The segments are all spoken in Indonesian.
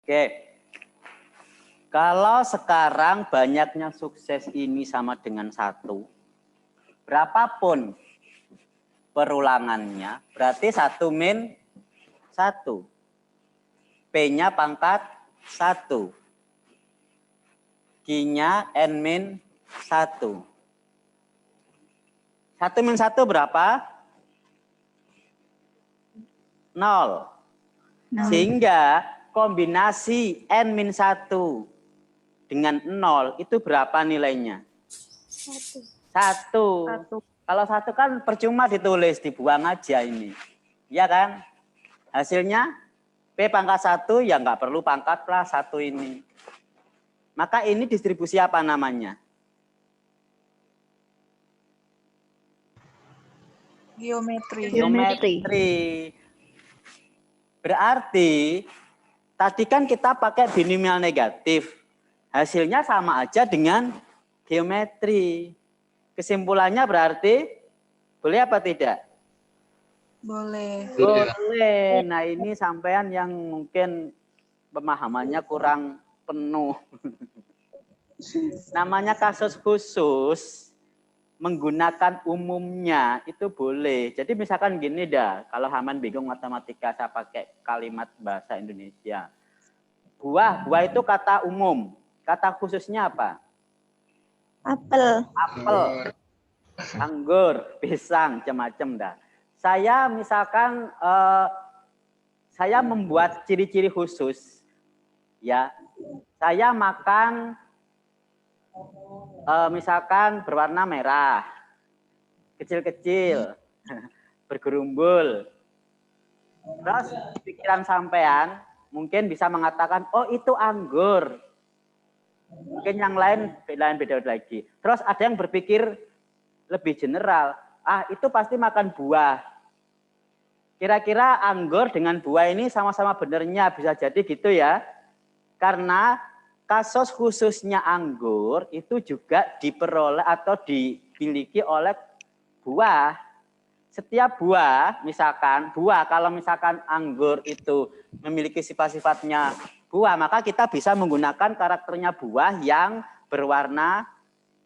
Oke. Kalau sekarang banyaknya sukses ini sama dengan 1, berapapun perulangannya, berarti 1 min 1. P-nya pangkat 1. Q-nya N min 1. 1 min 1 berapa? 0. Sehingga kombinasi N min 1 dengan 0 itu berapa nilainya? 1. Kalau 1 kan percuma ditulis, dibuang aja ini. Iya kan? Hasilnya P pangkat 1 ya nggak perlu pangkat lah 1 ini. Maka ini distribusi apa namanya? Geometri. Berarti tadi kan kita pakai binomial negatif. Hasilnya sama aja dengan geometri. Kesimpulannya berarti boleh apa tidak? Boleh. Boleh. Nah, ini sampean yang mungkin pemahamannya kurang penuh. Namanya kasus khusus, menggunakan umumnya itu boleh. Jadi misalkan gini dah, kalau Haman bingung matematika, saya pakai kalimat bahasa Indonesia. Buah itu kata umum. Kata khususnya apa? Apel. Anggur, pisang, macam-macam dah. Saya misalkan saya membuat ciri-ciri khusus, ya. Saya makan misalkan berwarna merah, kecil-kecil, bergerumbul. Terus pikiran sampean mungkin bisa mengatakan, oh itu anggur. Mungkin yang lain beda lagi. Terus ada yang berpikir lebih general, itu pasti makan buah. Kira-kira anggur dengan buah ini sama-sama benernya, bisa jadi gitu ya. Karena kasus khususnya anggur itu juga diperoleh atau dimiliki oleh buah. Setiap buah, misalkan kalau misalkan anggur itu memiliki sifat-sifatnya buah, maka kita bisa menggunakan karakternya buah yang berwarna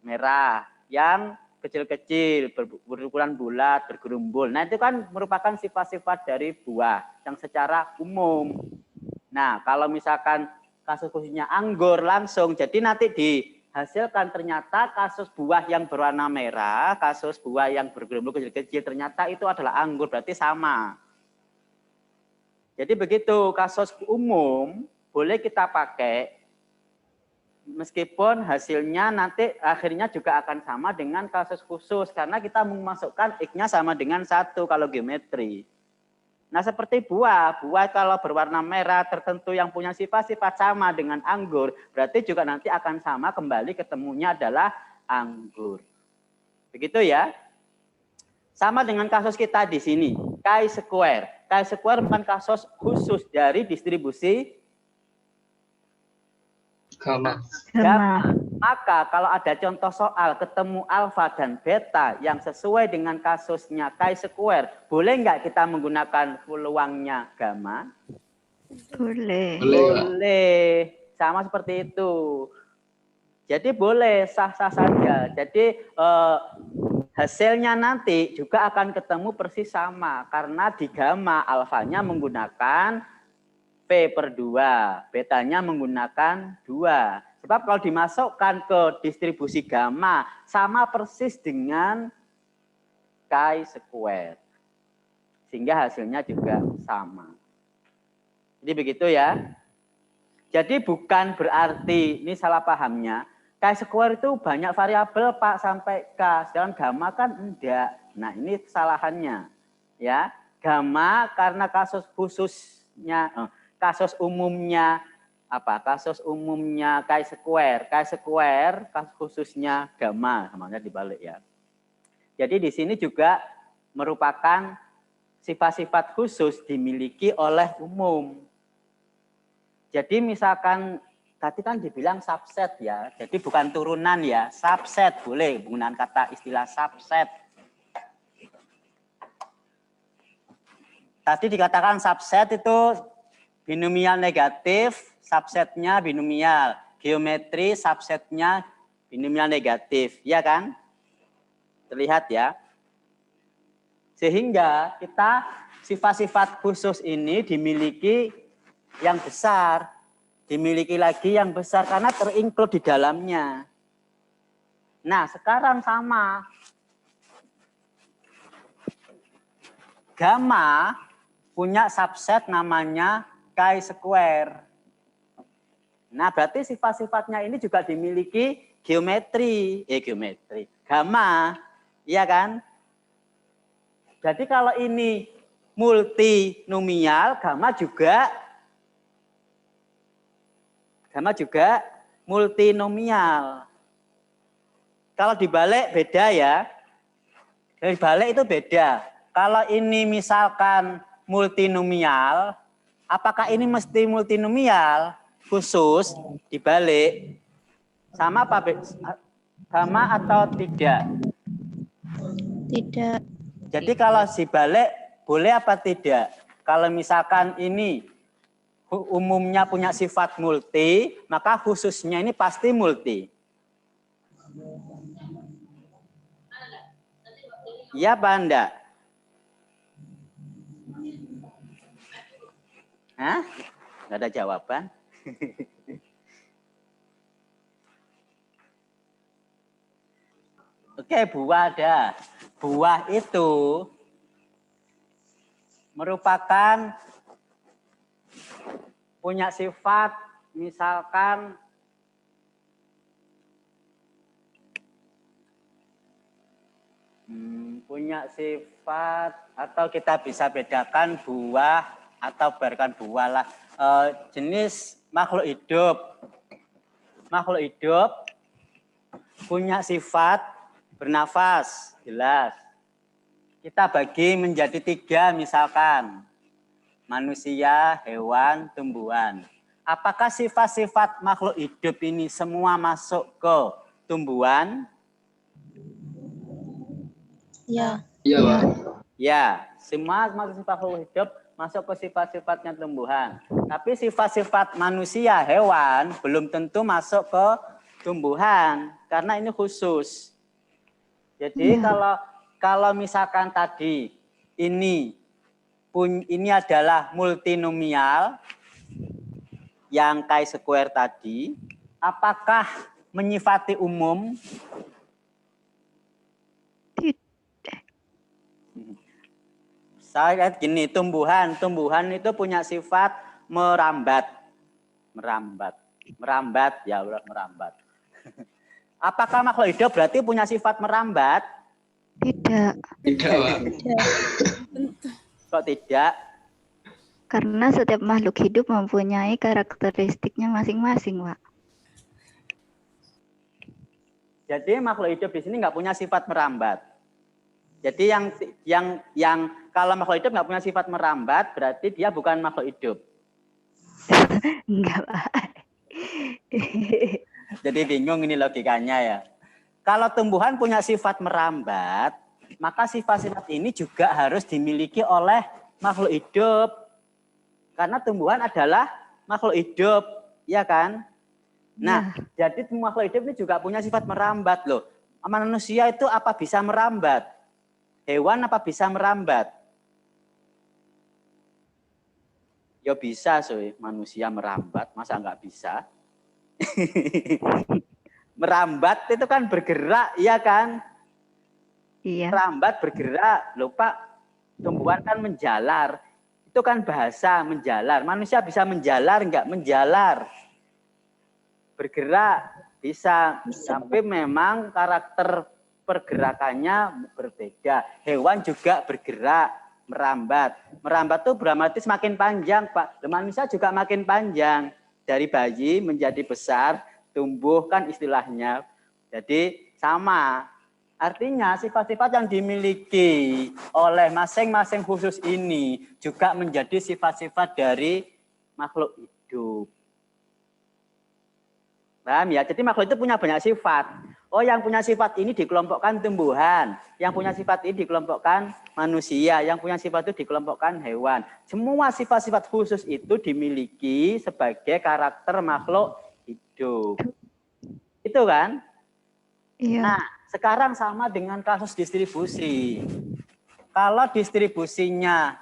merah, yang kecil-kecil, berukuran bulat, bergerumbul. Nah, itu kan merupakan sifat-sifat dari buah yang secara umum. Nah, kalau misalkan kasus khususnya anggur langsung, jadi nanti dihasilkan ternyata kasus buah yang berwarna merah, kasus buah yang bergerumbul kecil-kecil, ternyata itu adalah anggur, berarti sama. Jadi begitu, kasus umum boleh kita pakai, meskipun hasilnya nanti akhirnya juga akan sama dengan kasus khusus, karena kita memasukkan X-nya sama dengan 1 kalau geometri. Nah, seperti buah kalau berwarna merah tertentu yang punya sifat-sifat sama dengan anggur, berarti juga nanti akan sama kembali ketemunya adalah anggur. Begitu ya. Sama dengan kasus kita di sini, chi-square. Chi-square bukan kasus khusus dari distribusi gamma. Maka kalau ada contoh soal ketemu alfa dan beta yang sesuai dengan kasusnya chi-square, boleh nggak kita menggunakan peluangnya gamma? Boleh. Boleh. Sama seperti itu. Jadi boleh, sah-sah saja. Jadi hasilnya nanti juga akan ketemu persis sama. Karena di gamma alfanya menggunakan P/2, betanya menggunakan 2. Sebab kalau dimasukkan ke distribusi gamma, sama persis dengan chi-square. Sehingga hasilnya juga sama. Jadi begitu ya. Jadi bukan berarti, ini salah pahamnya, chi-square itu banyak variabel Pak sampai K, sedangkan gamma kan enggak. Nah ini kesalahannya. Ya, gamma karena kasus khususnya, kasus umumnya apa? Kasus umumnya chi-square, kasus khususnya gamma, namanya dibalik ya. Jadi di sini juga merupakan sifat-sifat khusus dimiliki oleh umum. Jadi misalkan tadi kan dibilang subset ya, jadi bukan turunan ya, subset boleh penggunaan kata istilah subset. Tadi dikatakan subset itu Binomial negatif, subsetnya binomial. Geometri, subsetnya binomial negatif. Ya kan? Terlihat ya. Sehingga kita sifat-sifat khusus ini dimiliki yang besar. Dimiliki lagi yang besar karena terinclude di dalamnya. Nah, sekarang sama. Gamma punya subset namanya chi-square. Nah, berarti sifat-sifatnya ini juga dimiliki geometri. Gamma, iya kan? Jadi kalau ini multinomial, gamma juga multinomial. Kalau dibalik beda ya. Dibalik itu beda. Kalau ini misalkan multinomial, apakah ini mesti multinomial khusus dibalik sama apa? Sama atau tidak? Tidak. Jadi kalau dibalik boleh apa tidak? Kalau misalkan ini umumnya punya sifat multi, maka khususnya ini pasti multi. Iya apa enggak? Hah? Nggak ada jawaban. Oke, buah ada. Buah itu merupakan punya sifat misalkan punya sifat atau kita bisa bedakan buah atau bukan buah lah. Jenis makhluk hidup. Makhluk hidup punya sifat bernafas, jelas. Kita bagi menjadi 3 misalkan. Manusia, hewan, tumbuhan. Apakah sifat-sifat makhluk hidup ini semua masuk ke tumbuhan? Ya. Iya, Pak. Ya, semua sifat makhluk hidup masuk ke sifat-sifatnya tumbuhan. Tapi sifat-sifat manusia, hewan belum tentu masuk ke tumbuhan karena ini khusus. Jadi kalau misalkan tadi ini adalah multinomial yang chi-square tadi, apakah menyifati umum? Saya lihat gini, tumbuhan itu punya sifat merambat. Apakah makhluk hidup berarti punya sifat merambat? Tidak. Tidak, Pak. Kok tidak? Karena setiap makhluk hidup mempunyai karakteristiknya masing-masing, Pak. Jadi makhluk hidup di sini nggak punya sifat merambat. Jadi yang kalau makhluk hidup nggak punya sifat merambat, berarti dia bukan makhluk hidup. Enggak, Pak. Jadi bingung ini logikanya ya. Kalau tumbuhan punya sifat merambat, maka sifat-sifat ini juga harus dimiliki oleh makhluk hidup. Karena tumbuhan adalah makhluk hidup, ya kan? Nah, jadi makhluk hidup ini juga punya sifat merambat loh. Manusia itu apa bisa merambat? Hewan apa bisa merambat? Ya bisa, soy. Manusia merambat, masa nggak bisa? Merambat itu kan bergerak, iya kan? Iya. Merambat bergerak, loh Pak. Tumbuhan kan menjalar. Itu kan bahasa menjalar. Manusia bisa menjalar enggak? Menjalar. Bergerak bisa. Tapi memang karakter pergerakannya berbeda. Hewan juga bergerak, merambat. Merambat itu berarti semakin panjang, Pak. Manusia juga makin panjang. Dari bayi menjadi besar, tumbuh kan istilahnya. Jadi sama. Artinya sifat-sifat yang dimiliki oleh masing-masing khusus ini juga menjadi sifat-sifat dari makhluk hidup. Paham ya? Jadi makhluk itu punya banyak sifat. Oh, yang punya sifat ini dikelompokkan tumbuhan, yang punya sifat ini dikelompokkan manusia. Yang punya sifat itu dikelompokkan hewan. Semua sifat-sifat khusus itu dimiliki sebagai karakter makhluk hidup. Itu kan? Iya. Nah, sekarang sama dengan kasus distribusi. Kalau distribusinya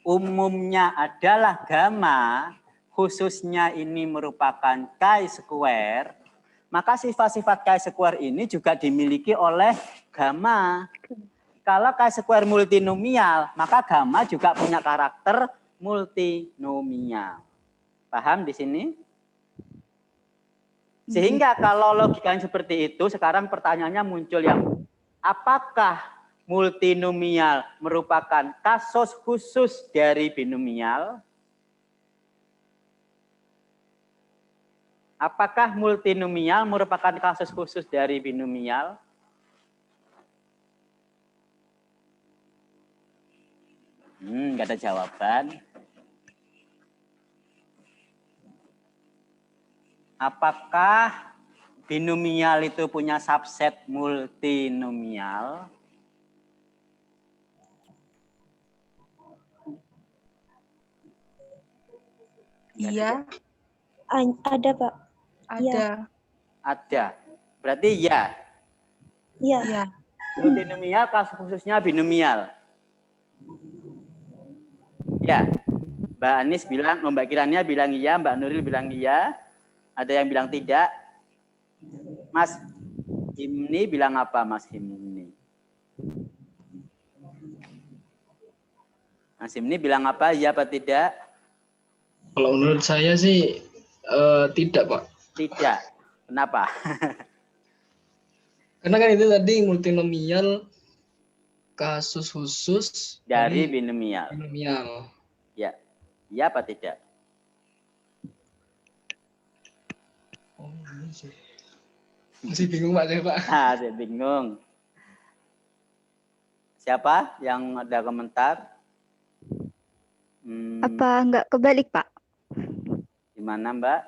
umumnya adalah gamma, khususnya ini merupakan chi-square, maka sifat-sifat chi-square ini juga dimiliki oleh gamma. Kalau chi-square multinomial, maka gamma juga punya karakter multinomial. Paham di sini? Sehingga kalau logikanya seperti itu, sekarang pertanyaannya muncul yang apakah multinomial merupakan kasus khusus dari binomial? Apakah multinomial merupakan kasus khusus dari binomial? Nggak ada jawaban. Apakah binomial itu punya subset multinomial? Iya, Ada, Pak. ada. Ada. Berarti ya. Iya. Iya. Multinomial kasus khususnya binomial. Ya. Mbak Anis bilang, Mbak Kirania bilang iya, Mbak Nuril bilang iya. Ada yang bilang tidak. Mas Himni bilang apa, Mas Himni? Mas Himni bilang apa, iya apa tidak? Kalau menurut saya sih tidak, Pak. Tidak. Kenapa? Karena kan itu tadi multinomial kasus khusus Dari binomial. binomial. Ya. Iya apa tidak? Oh, masih bingung, Pak, saya, Pak. Saya bingung. Siapa yang ada komentar? Apa enggak kebalik, Pak? Gimana, Mbak?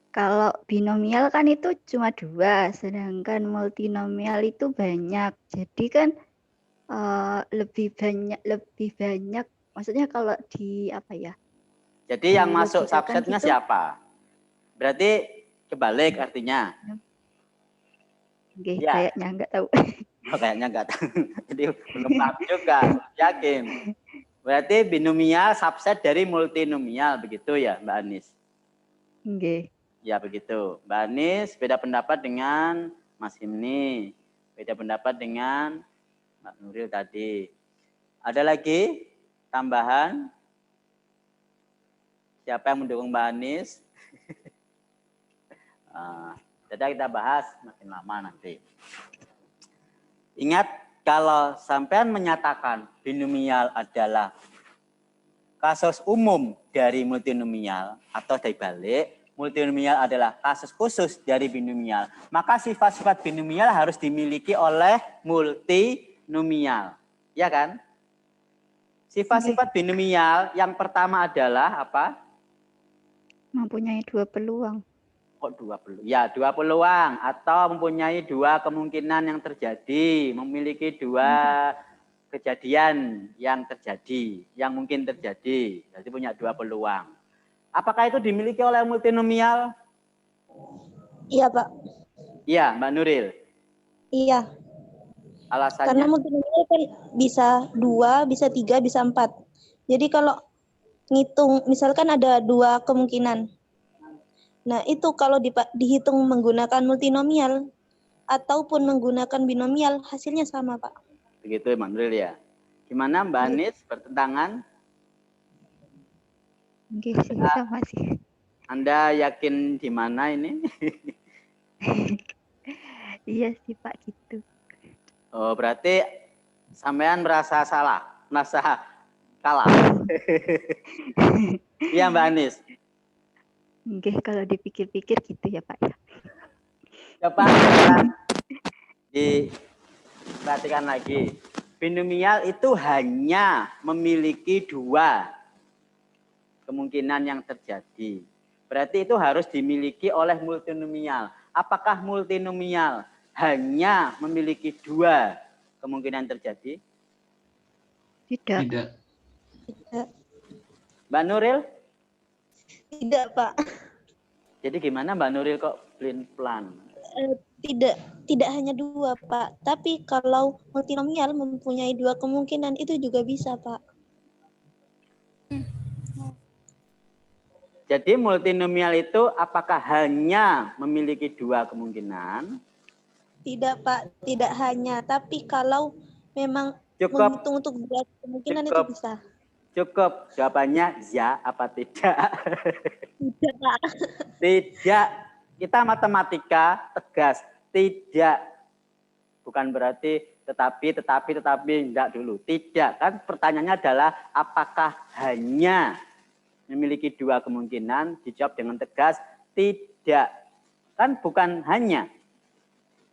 Kalau binomial kan itu cuma 2, sedangkan multinomial itu banyak. Jadi kan lebih banyak. Maksudnya kalau di apa ya? Jadi yang masuk Dilogikakan subsetnya gitu. siapa? Berarti kebalik artinya. Oke, Ya. kayaknya enggak tahu. Oh, kayaknya enggak tahu. Jadi belum paham juga, yakin. Berarti binomial subset dari multinomial, begitu ya, Mbak Anis? Oke. Ya, begitu. Mbak Anis beda pendapat dengan Mas Himni. Beda pendapat dengan Mbak Nuril tadi. Ada lagi tambahan? Siapa yang mendukung Mbak Anis? Jadi kita bahas makin lama nanti. Ingat, kalau sampean menyatakan binomial adalah kasus umum dari multinomial atau dibalik, multinomial adalah kasus khusus dari binomial, maka sifat-sifat binomial harus dimiliki oleh multinomial. Ya kan? Sifat-sifat binomial yang pertama adalah apa? Mempunyai 2 peluang. Kok 2 peluang? Ya, 2 peluang atau mempunyai 2 kemungkinan yang terjadi, memiliki 2 kejadian yang terjadi, yang mungkin terjadi. Jadi punya 2 peluang. Apakah itu dimiliki oleh multinomial? Iya, Pak. Iya, Mbak Nuril. Iya. Alasannya? Karena multinomial kan bisa 2, bisa 3, bisa 4. Jadi kalau ngitung, misalkan ada 2 kemungkinan. Nah, itu kalau dihitung menggunakan multinomial ataupun menggunakan binomial, hasilnya sama, Pak. Begitu, Mbak Nuril ya. Gimana Mbak Anis, bertentangan? Oke, sih, sama sih. Anda yakin di mana ini? Iya sih, Pak, gitu. Oh, berarti sampean merasa salah, merasa kalah. Iya, Mbak Anis. Oke, kalau dipikir-pikir gitu ya, Pak ya. Coba diperhatikan lagi. Binomial itu hanya memiliki 2 kemungkinan yang terjadi. Berarti itu harus dimiliki oleh multinomial. Apakah multinomial hanya memiliki 2 kemungkinan terjadi? Tidak. Tidak. Tidak. Mbak Nuril? Tidak, Pak. Jadi gimana Mbak Nuril kok plan? Tidak hanya 2, Pak. Tapi kalau multinomial mempunyai 2 kemungkinan itu juga bisa, Pak. Jadi multinomial itu apakah hanya memiliki 2 kemungkinan? Tidak, Pak. Tidak hanya. Tapi kalau memang Cukup. menghitung untuk 2 kemungkinan Cukup. itu bisa. Cukup. Jawabannya ya apa tidak? Tidak, Pak. Tidak. Kita matematika tegas. Tidak. Bukan berarti tetapi, enggak dulu. Tidak. Kan pertanyaannya adalah apakah hanya memiliki 2 kemungkinan? Dijawab dengan tegas, tidak. Kan bukan hanya.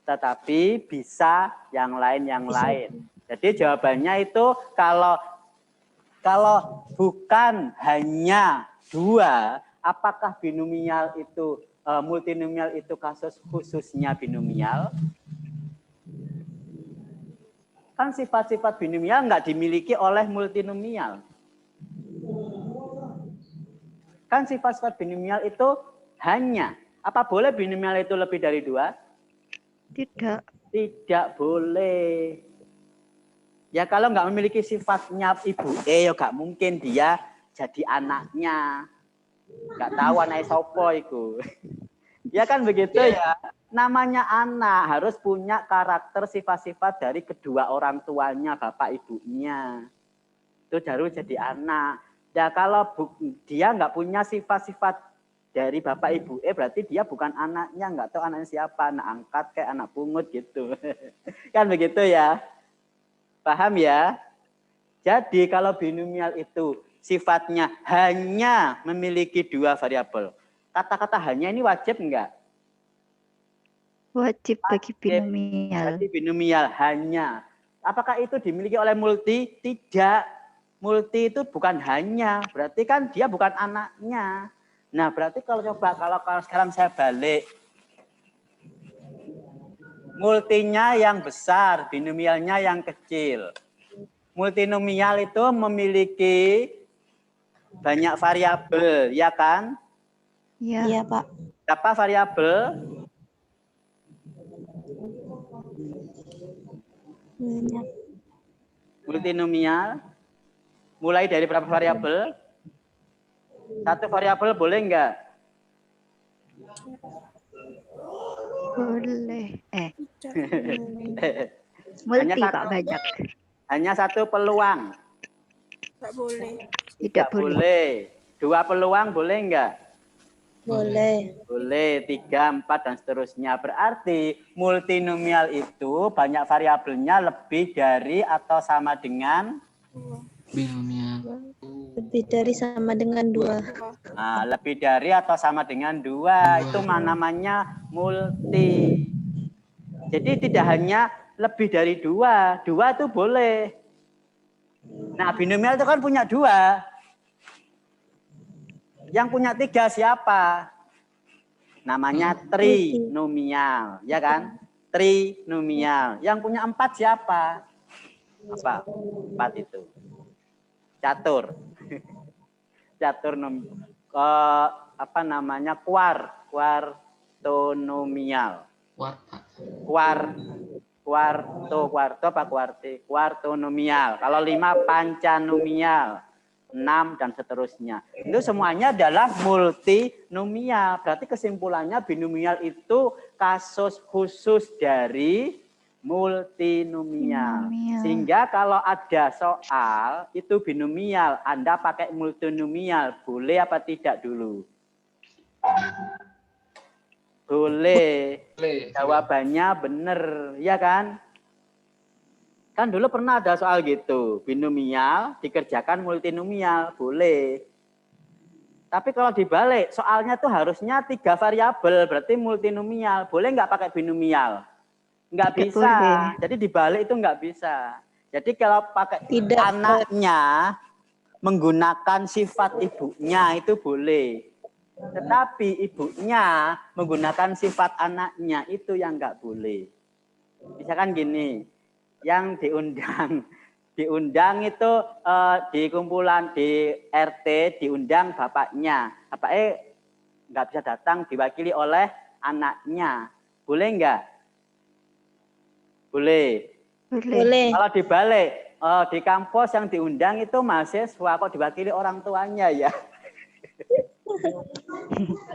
Tetapi bisa yang lain. Jadi jawabannya itu kalau bukan hanya 2, apakah binomial itu multinomial itu kasus khususnya binomial? Kan sifat-sifat binomial nggak dimiliki oleh multinomial. Kan sifat-sifat binomial itu hanya. Apa boleh binomial itu lebih dari 2? Tidak. Tidak boleh. Ya kalau nggak memiliki sifatnya ibu ya nggak mungkin dia jadi anaknya. Nggak tahu anaknya sopo itu. Ya kan begitu ya. Namanya anak harus punya karakter sifat-sifat dari kedua orang tuanya, bapak ibunya. Itu baru jadi anak. Ya kalau dia nggak punya sifat-sifat dari bapak ibu berarti dia bukan anaknya, nggak tahu anaknya siapa, anak angkat kayak anak pungut gitu. Kan begitu ya. Paham ya? Jadi kalau binomial itu sifatnya hanya memiliki 2 variabel. Kata-kata hanya ini wajib enggak? Wajib bagi binomial. Jadi binomial hanya. Apakah itu dimiliki oleh multi? Tidak. Multi itu bukan hanya. Berarti kan dia bukan anaknya. Nah berarti kalau sekarang saya balik. Multinya yang besar, binomialnya yang kecil. Multinomial itu memiliki banyak variabel, ya kan? Ya. Iya, Pak. Berapa variabel? Banyak. Multinomial. Mulai dari berapa variabel? 1 variabel boleh enggak? Boleh. Hanya Multi, satu. Pak, banyak. Hanya 1 peluang. Nggak boleh. Tidak boleh. 2 peluang boleh enggak? Boleh. Boleh, 3, 4, dan seterusnya. Berarti multinomial itu banyak variabelnya lebih dari atau sama dengan? Binomial. Lebih dari sama dengan 2. Nah, lebih dari atau sama dengan 2. Itu namanya multi. Jadi tidak hanya lebih dari 2. 2 itu boleh. Nah, binomial itu kan punya 2. Yang punya 3 siapa? Namanya trinomial, ya kan? Trinomial. Yang punya 4 siapa? Apa? 4 itu. Catur. Catur apa namanya? Kuartonomial. Kuartonomial. Kalau 5 pancanomial. 6 dan seterusnya. Itu semuanya adalah multinomial. Berarti kesimpulannya binomial itu kasus khusus dari multinomial. Sehingga kalau ada soal itu binomial, Anda pakai multinomial, boleh apa tidak dulu? Boleh. Jawabannya benar, ya kan? Kan dulu pernah ada soal gitu, binomial dikerjakan multinomial, boleh. Tapi kalau dibalik, soalnya tuh harusnya 3 variabel, berarti multinomial. Boleh nggak pakai binomial? Nggak bisa. Boleh. Jadi dibalik itu nggak bisa. Jadi kalau pakai anaknya menggunakan sifat ibunya itu boleh. Tetapi ibunya menggunakan sifat anaknya itu yang nggak boleh. Misalkan gini, yang diundang. Diundang itu di kumpulan di RT, diundang bapaknya. Bapaknya nggak bisa datang, diwakili oleh anaknya. Boleh nggak? Boleh. Boleh. Kalau dibalik, di kampus yang diundang itu mahasiswa, kok diwakili orang tuanya ya?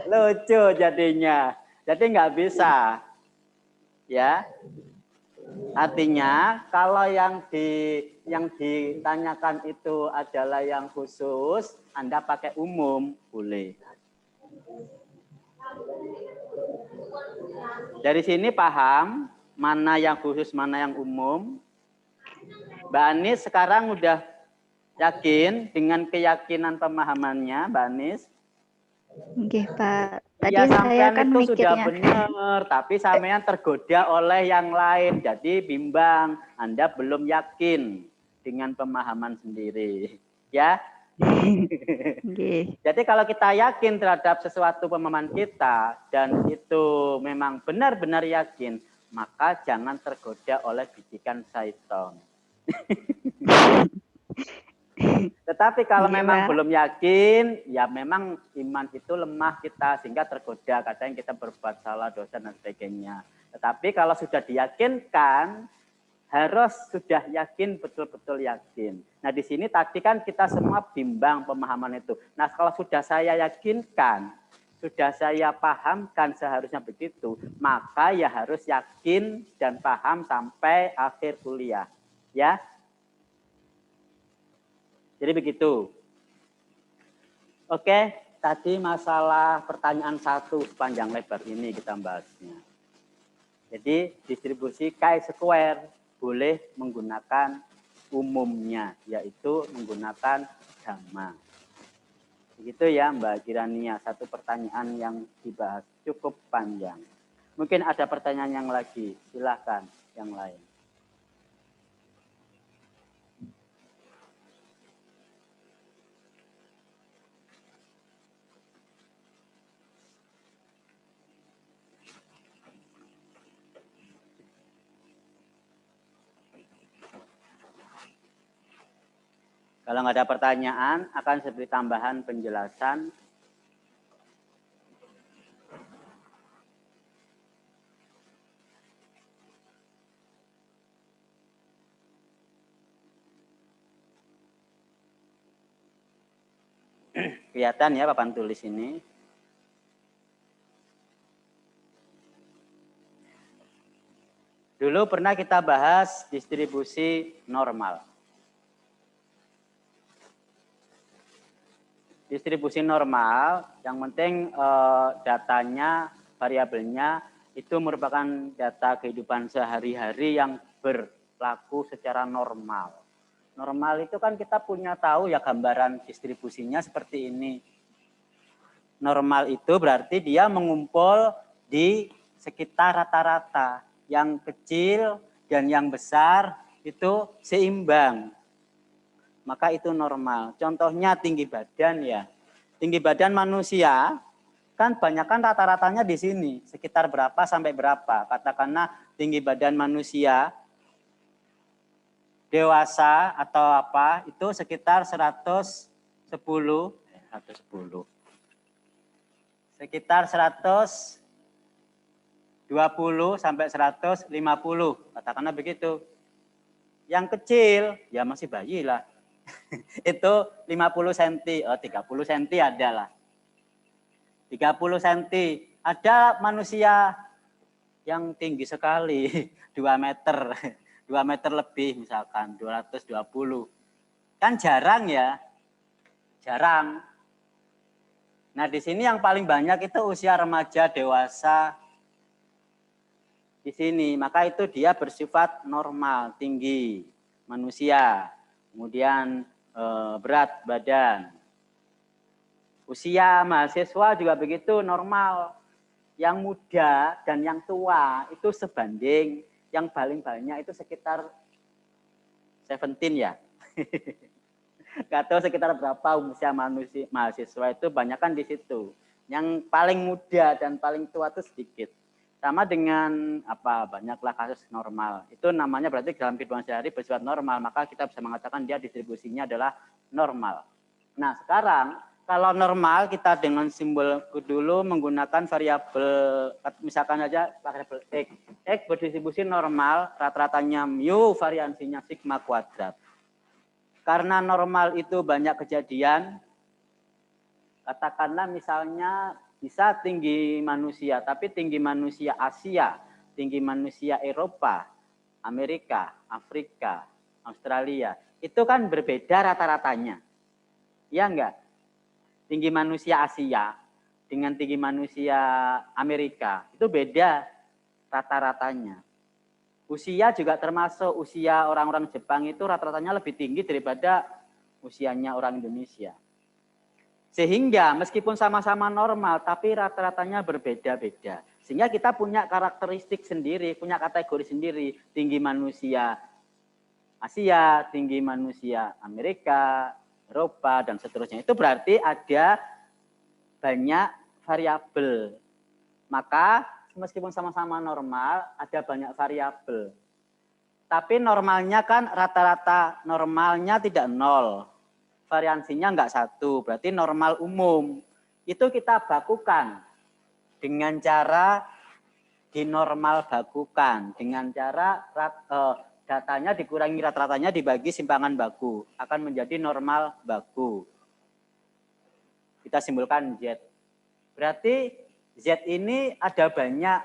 Lucu jadinya. Jadi nggak bisa. Ya. Artinya kalau yang ditanyakan itu adalah yang khusus, Anda pakai umum, boleh. Dari sini paham mana yang khusus, mana yang umum. Mbak Anis sekarang udah yakin dengan keyakinan pemahamannya, Mbak Anis? Oke, Pak. Tadi Ya, saya sampean kan itu sudah mikirnya. benar, tapi sampean tergoda oleh yang lain, jadi bimbang. Anda belum yakin dengan pemahaman sendiri, ya. Oke. Jadi kalau kita yakin terhadap sesuatu pemahaman kita dan itu memang benar-benar yakin, maka jangan tergoda oleh bisikan syaitan. Tetapi kalau Iya, memang Pak. belum yakin, ya memang iman itu lemah kita sehingga tergoda. Kadang kita berbuat salah, dosa dan sebagainya. Tetapi kalau sudah diyakinkan, harus sudah yakin, betul-betul yakin. Nah di sini tadi kan kita semua bimbang pemahaman itu. Nah kalau sudah saya yakinkan, sudah saya pahamkan seharusnya begitu, maka ya harus yakin dan paham sampai akhir kuliah. Ya. Jadi begitu. Oke, tadi masalah pertanyaan 1 sepanjang lebar ini kita bahasnya. Jadi distribusi chi-square boleh menggunakan umumnya, yaitu menggunakan gamma. Begitu ya Mbak Kirania, satu pertanyaan yang dibahas cukup panjang. Mungkin ada pertanyaan yang lagi, silakan yang lain. Kalau nggak ada pertanyaan, akan saya beri tambahan penjelasan. Kelihatan ya papan tulis ini. Dulu pernah kita bahas distribusi normal. Distribusi normal, yang penting datanya, variabelnya itu merupakan data kehidupan sehari-hari yang berlaku secara normal. Normal itu kan kita punya tahu ya gambaran distribusinya seperti ini. Normal itu berarti dia mengumpul di sekitar rata-rata. Yang kecil dan yang besar itu seimbang. Maka itu normal. Contohnya tinggi badan ya. Tinggi badan manusia kan banyakkan rata-ratanya di sini. Sekitar berapa sampai berapa. Katakanlah tinggi badan manusia dewasa atau apa itu sekitar 110. Sekitar 120 sampai 150. Katakanlah begitu. Yang kecil ya masih bayi lah. Itu 50 cm, 30 cm ada lah. 30 cm. Ada manusia yang tinggi sekali, 2 meter. 2 meter lebih misalkan, 220. Kan jarang ya. Jarang. Nah, di sini yang paling banyak itu usia remaja, dewasa. Di sini, maka itu dia bersifat normal, tinggi manusia. Kemudian berat badan. Usia mahasiswa juga begitu normal. Yang muda dan yang tua itu sebanding. Yang paling banyak itu sekitar 17 ya. Nggak tahu sekitar berapa usia mahasiswa itu banyak kan di situ. Yang paling muda dan paling tua itu sedikit. Sama dengan banyaklah kasus normal. Itu namanya berarti dalam kehidupan sehari bersifat normal, maka kita bisa mengatakan dia distribusinya adalah normal. Nah, sekarang kalau normal kita dengan simbol dulu menggunakan variabel, misalkan aja variabel X. X berdistribusi normal, rata-ratanya mu, variansinya sigma kuadrat. Karena normal itu banyak kejadian, katakanlah misalnya bisa tinggi manusia, tapi tinggi manusia Asia, tinggi manusia Eropa, Amerika, Afrika, Australia, itu kan berbeda rata-ratanya. Ya enggak? Tinggi manusia Asia dengan tinggi manusia Amerika, itu beda rata-ratanya. Usia juga termasuk, usia orang-orang Jepang itu rata-ratanya lebih tinggi daripada usianya orang Indonesia. Sehingga meskipun sama-sama normal, tapi rata-ratanya berbeda-beda. Sehingga kita punya karakteristik sendiri, punya kategori sendiri. Tinggi manusia Asia, tinggi manusia Amerika, Eropa, dan seterusnya. Itu berarti ada banyak variabel. Maka meskipun sama-sama normal, ada banyak variabel. Tapi normalnya kan rata-rata normalnya tidak nol. Variansinya enggak satu, berarti normal umum. Itu kita bakukan dengan cara dinormal bakukan, dengan cara datanya dikurangi rata-ratanya dibagi simpangan baku, akan menjadi normal baku. Kita simbolkan Z. Berarti Z ini ada banyak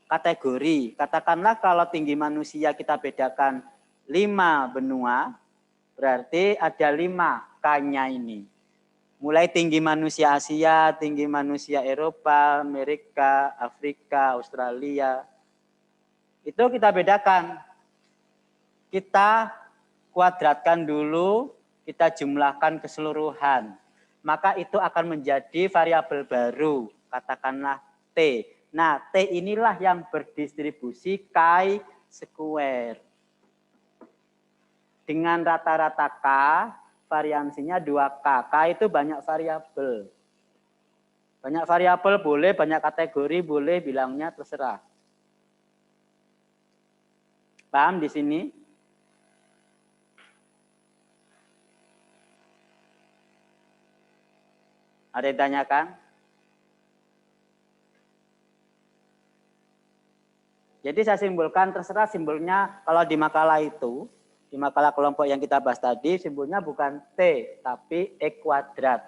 kategori. Katakanlah kalau tinggi manusia kita bedakan 5 benua, berarti ada 5 K-nya ini. Mulai tinggi manusia Asia, tinggi manusia Eropa, Amerika, Afrika, Australia. Itu kita bedakan. Kita kuadratkan dulu, kita jumlahkan keseluruhan. Maka itu akan menjadi variabel baru, katakanlah T. Nah, T inilah yang berdistribusi chi-square. Dengan rata-rata K, variansinya 2K. K itu banyak variabel. Banyak variabel boleh, banyak kategori boleh, bilangnya terserah. Paham di sini? Ada yang tanyakan? Jadi saya simbolkan, terserah simbolnya kalau di makalah itu, di makalah kelompok yang kita bahas tadi, simbolnya bukan T, tapi E kuadrat.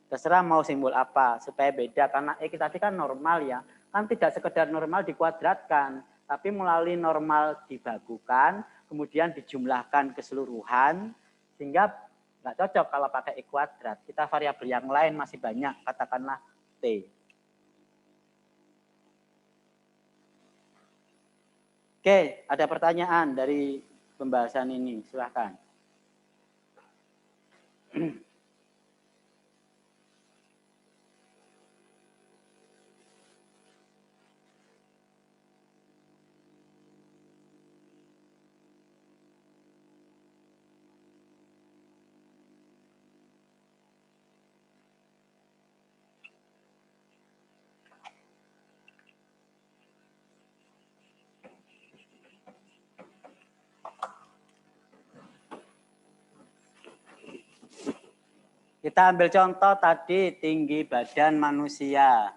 Terserah mau simbol apa, supaya beda. Karena E tadi kan normal ya, kan tidak sekedar normal dikuadratkan, tapi melalui normal dibagukan, kemudian dijumlahkan keseluruhan, sehingga nggak cocok kalau pakai E kuadrat. Kita variabel yang lain masih banyak, katakanlah T. Oke, ada pertanyaan dari pembahasan ini, silahkan. Kita ambil contoh tadi tinggi badan manusia.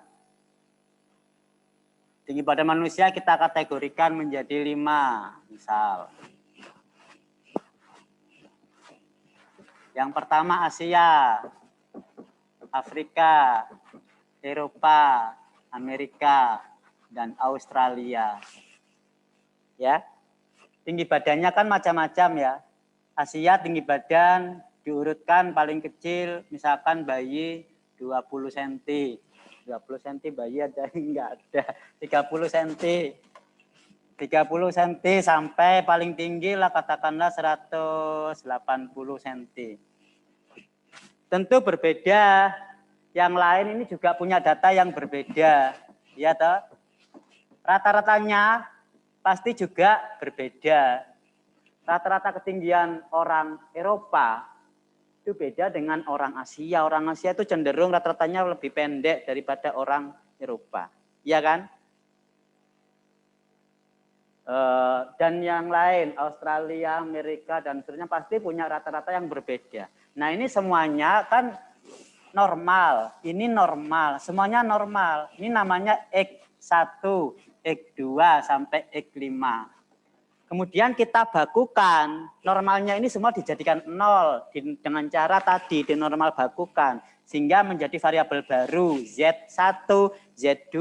Tinggi badan manusia kita kategorikan menjadi 5, misal. Yang pertama Asia, Afrika, Eropa, Amerika, dan Australia. Ya. Tinggi badannya kan macam-macam ya. Asia tinggi badan diurutkan paling kecil, misalkan bayi 20 cm. 20 cm bayi ada enggak ada. 30 cm. 30 cm sampai paling tinggi lah katakanlah 180 cm. Tentu berbeda. Yang lain ini juga punya data yang berbeda. Ya toh? Rata-ratanya pasti juga berbeda. Rata-rata ketinggian orang Eropa itu beda dengan orang Asia. Orang Asia itu cenderung rata-ratanya lebih pendek daripada orang Eropa. Iya kan? Dan yang lain, Australia, Amerika, dan seterusnya pasti punya rata-rata yang berbeda. Nah ini semuanya kan normal, ini normal, semuanya normal. Ini namanya X1, X2, sampai X5. Kemudian kita bakukan, normalnya ini semua dijadikan 0 dengan cara tadi di normal bakukan. Sehingga menjadi variabel baru Z1, Z2,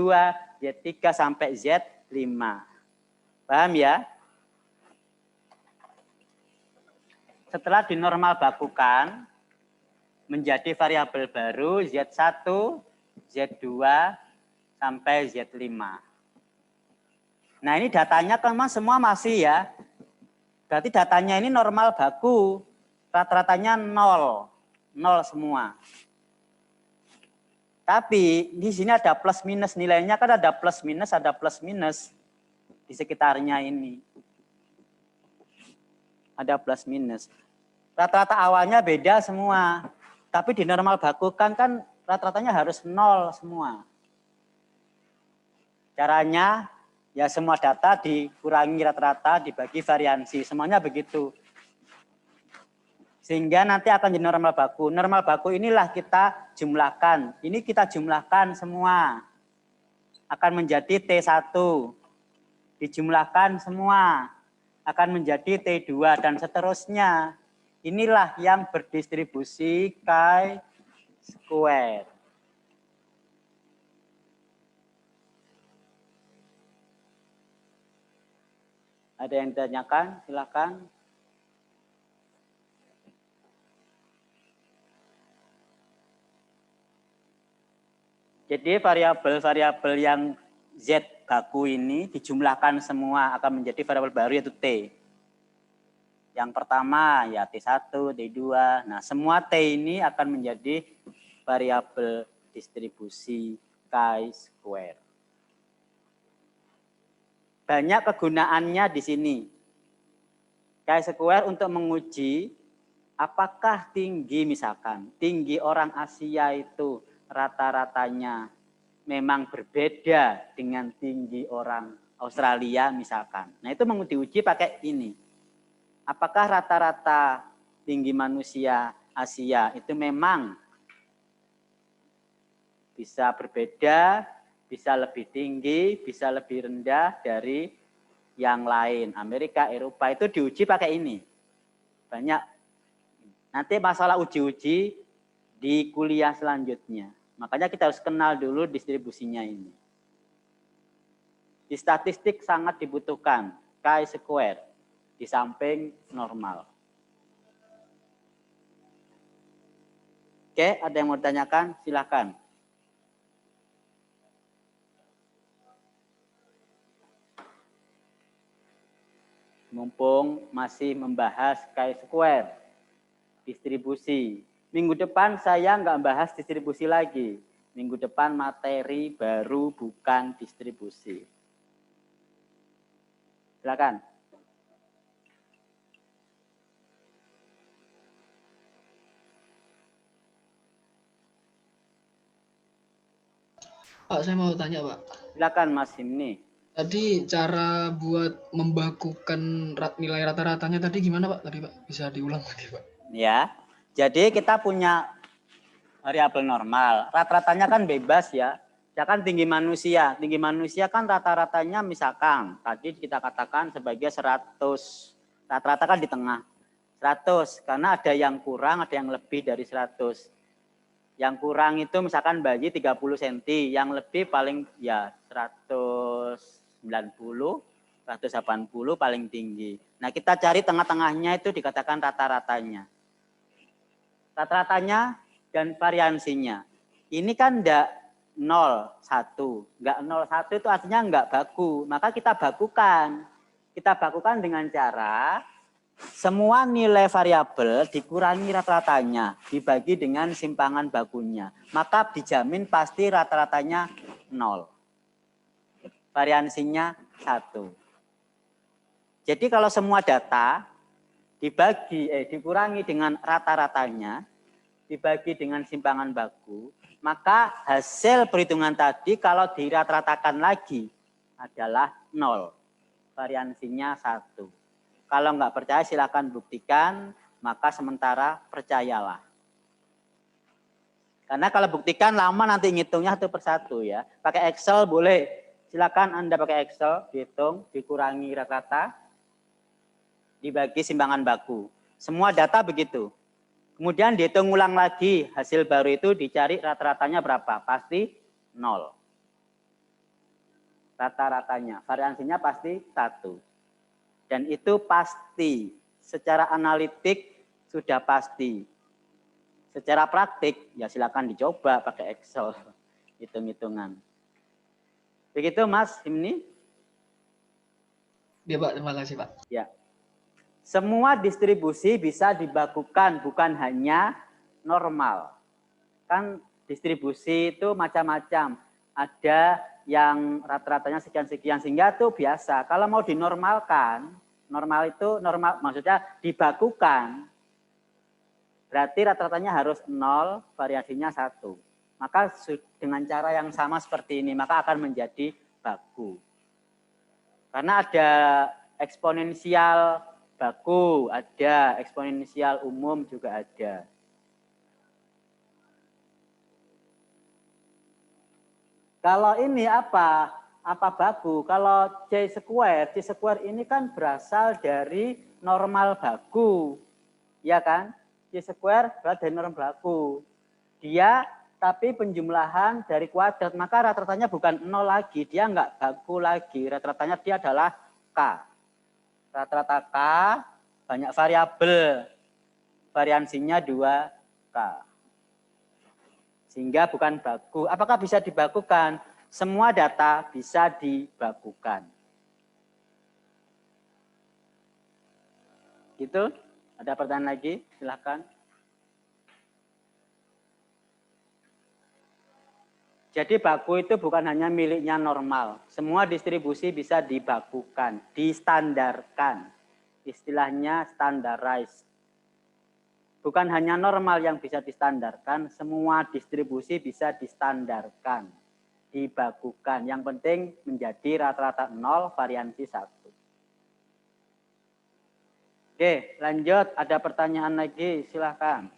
Z3, sampai Z5. Paham ya? Setelah dinormal bakukan, menjadi variabel baru Z1, Z2, sampai Z5. Nah ini datanya kan semua masih ya. Berarti datanya ini normal baku. Rata-ratanya 0. 0 semua. Tapi di sini ada plus minus. Nilainya kan ada plus minus di sekitarnya ini. Ada plus minus. Rata-rata awalnya beda semua. Tapi di normal bakukan kan rata-ratanya harus 0 semua. Caranya ya semua data dikurangi rata-rata dibagi variansi. Semuanya begitu. Sehingga nanti akan jadi normal baku. Normal baku inilah kita jumlahkan. Ini kita jumlahkan semua. Akan menjadi T1. Dijumlahkan semua. Akan menjadi T2 dan seterusnya. Inilah yang berdistribusi chi-square. Ada yang ditanyakan? Silakan. Jadi variabel-variabel yang Z baku ini dijumlahkan semua akan menjadi variabel baru yaitu T. Yang pertama ya T1, T2. Nah semua T ini akan menjadi variabel distribusi chi-square. Banyak kegunaannya di sini. Chi-square untuk menguji apakah tinggi misalkan, tinggi orang Asia itu rata-ratanya memang berbeda dengan tinggi orang Australia misalkan. Nah itu diuji pakai ini. Apakah rata-rata tinggi manusia Asia itu memang bisa berbeda, bisa lebih tinggi, bisa lebih rendah dari yang lain. Amerika, Eropa itu diuji pakai ini. Banyak. Nanti masalah uji-uji di kuliah selanjutnya. Makanya kita harus kenal dulu distribusinya ini. Di statistik sangat dibutuhkan chi-square di samping normal. Oke, ada yang mau ditanyakan? Silakan. Mumpung masih membahas chi-square, distribusi. Minggu depan saya nggak bahas distribusi lagi. Minggu depan materi baru bukan distribusi. Silakan. Pak, saya mau tanya, Pak. Silakan Mas Himni. Tadi cara buat membakukan nilai rata-ratanya tadi gimana, Pak? Tadi, Pak, bisa diulang lagi, Pak? Ya. Jadi kita punya variabel normal. Rata-ratanya kan bebas ya. Misalkan tinggi manusia. Tinggi manusia kan rata-ratanya misalkan tadi kita katakan sebagai 100. Rata-rata kan di tengah. 100 karena ada yang kurang, ada yang lebih dari 100. Yang kurang itu misalkan bayi 30 cm, yang lebih paling ya 190, 180 paling tinggi. Nah, kita cari tengah-tengahnya itu dikatakan rata-ratanya. Rata-ratanya dan variansinya. Ini kan enggak 0,1. Enggak 0,1 itu artinya enggak baku. Maka kita bakukan. Kita bakukan dengan cara semua nilai variabel dikurangi rata-ratanya, dibagi dengan simpangan bakunya. Maka dijamin pasti rata-ratanya 0. Variansinya 1. Jadi kalau semua data dikurangi dengan rata-ratanya, dibagi dengan simpangan baku, maka hasil perhitungan tadi kalau dirata-ratakan lagi adalah 0. Variansinya 1. Kalau nggak percaya silakan buktikan, maka sementara percayalah. Karena kalau buktikan lama nanti ngitungnya satu persatu ya. Pakai Excel boleh. Silakan Anda pakai Excel, dihitung, dikurangi rata-rata, dibagi simpangan baku. Semua data begitu. Kemudian dihitung ulang lagi, hasil baru itu dicari rata-ratanya berapa? Pasti 0. Rata-ratanya, variansinya pasti 1. Dan itu pasti, secara analitik sudah pasti. Secara praktik, ya silakan dicoba pakai Excel, hitung-hitungan. Begitu Mas Himni? Ya Pak, terima kasih Pak. Ya. Semua distribusi bisa dibakukan, bukan hanya normal. Kan distribusi itu macam-macam. Ada yang rata-ratanya sekian-sekian, sehingga itu biasa. Kalau mau dinormalkan, normal itu normal, maksudnya dibakukan, berarti rata-ratanya harus 0, variasinya 1. Maka dengan cara yang sama seperti ini, maka akan menjadi baku. Karena ada eksponensial baku, ada eksponensial umum juga ada. Kalau ini apa? Apa baku? Kalau C square ini kan berasal dari normal baku. Ya kan? C square berasal dari normal baku. Dia tapi penjumlahan dari kuadrat, maka rata-ratanya bukan 0 lagi, dia enggak baku lagi. Rata-ratanya dia adalah K. Rata-rata K, banyak variabel. Variansinya 2K. Sehingga bukan baku. Apakah bisa dibakukan? Semua data bisa dibakukan. Gitu? Ada pertanyaan lagi? Silakan. Jadi baku itu bukan hanya miliknya normal. Semua distribusi bisa dibakukan, distandarkan. Istilahnya standarized. Bukan hanya normal yang bisa distandarkan, semua distribusi bisa distandarkan, dibakukan. Yang penting menjadi rata-rata 0, variansi 1. Oke, lanjut. Ada pertanyaan lagi, silahkan.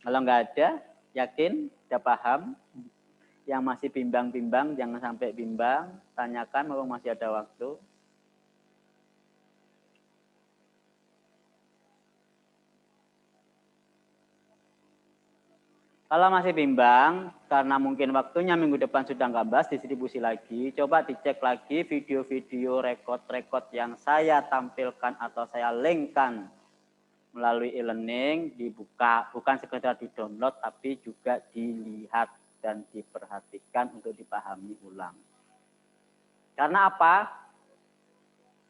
Kalau nggak ada, yakin, sudah paham. Yang masih bimbang-bimbang, jangan sampai bimbang. Tanyakan, mau masih ada waktu. Kalau masih bimbang, karena mungkin waktunya minggu depan sudah nggak bahas distribusi lagi, coba dicek lagi video-video rekod-rekod yang saya tampilkan atau saya linkkan melalui e-learning, dibuka, bukan sekedar di-download, tapi juga dilihat dan diperhatikan untuk dipahami ulang. Karena apa?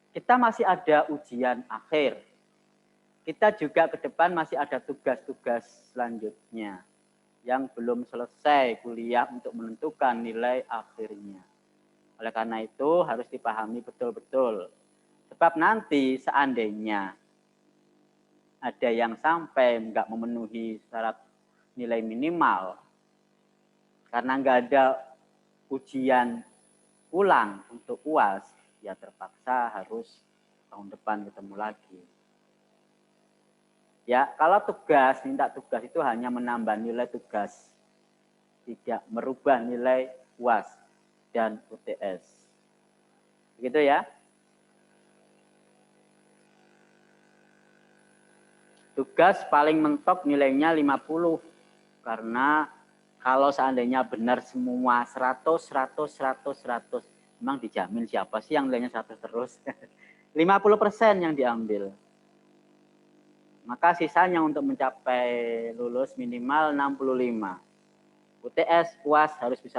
Kita masih ada ujian akhir. Kita juga ke depan masih ada tugas-tugas selanjutnya yang belum selesai kuliah untuk menentukan nilai akhirnya. Oleh karena itu harus dipahami betul-betul. Sebab nanti seandainya ada yang sampai nggak memenuhi syarat nilai minimal, karena nggak ada ujian ulang untuk UAS, ya terpaksa harus tahun depan ketemu lagi. Ya, kalau tugas, minta tugas itu hanya menambah nilai tugas, tidak merubah nilai UAS dan UTS. Begitu ya. Tugas paling mentok nilainya 50. Karena kalau seandainya benar semua 100, memang dijamin siapa sih yang nilainya 100 terus? 50% yang diambil. Maka sisanya untuk mencapai lulus minimal 65. UTS, UAS harus bisa